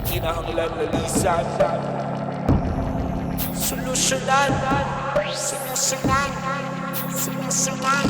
kinahanglan lalisan, solusyonan, Sinusunan, sinusunan.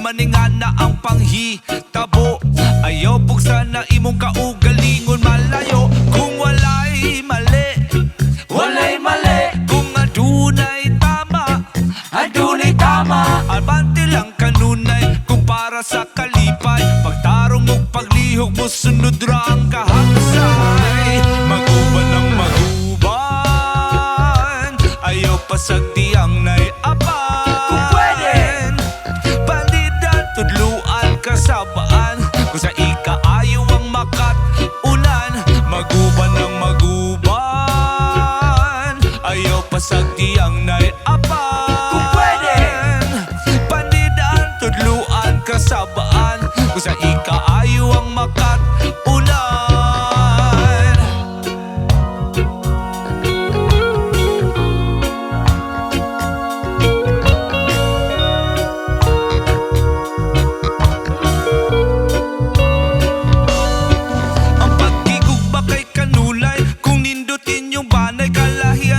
Maningana ang panghitabo, ayaw buksan na imong kaugalingon malayo. Kung walay mali, walay mali. Kung adunay tama, adunay tama. Abante lang kanunay kung para sa kalipay. Pagtarong mo paglihok mo sunod ra ang kahagsay. Maguban ng maguban, ayaw pasagdi ang naiapan. Tudluan kasabaan, kung sa ikaayo ang makat-ulan. Maguban ng maguban, ayaw pasagdi ang naiapan. Kung pwede, pandidaan, tudluan kasabaan, kung sa ikaayo ang makat-ulan.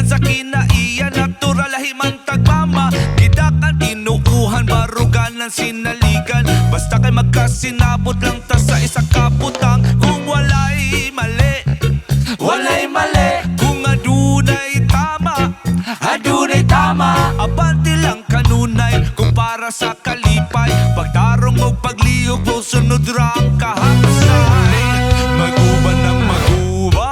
Sa kinaiya, natural himan tagmama. Gidakan, inuuhan, baruganan, sinaligan. Basta kay magkasinabot lang ta sa isa kaputang. Kung walay mali, walay mali. Kung adunay tama, adunay tama. Abante lang kanunay kung para sa kalipay. Pagtarong mo paglihok mo sunod ra ang kahagsay. Maguban ng maguban,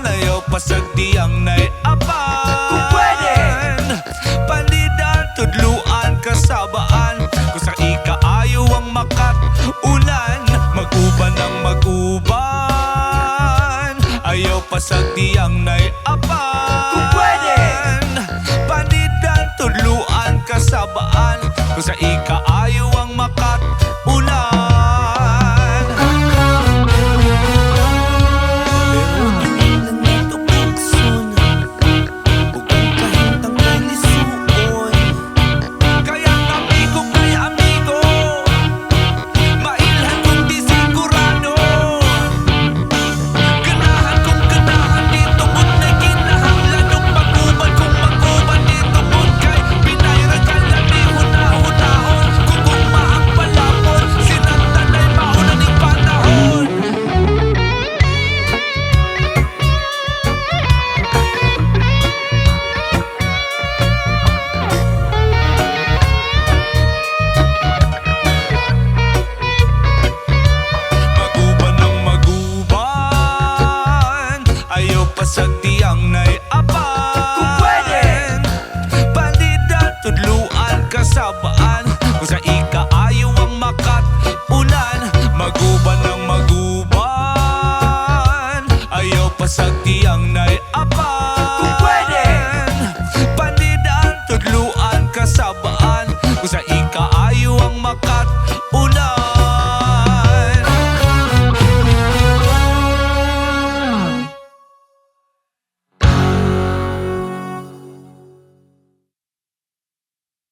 ayaw pasagdi ang naiapan. Kung pwede, panidan, tudluan, kasabaan, kung sa ikaayo ang makat-ulan. Maguban ng maguban, ayaw pasagdi ang naiapan. Kung pwede, panidan, tudluan, kasabaan, kung sa ikaayo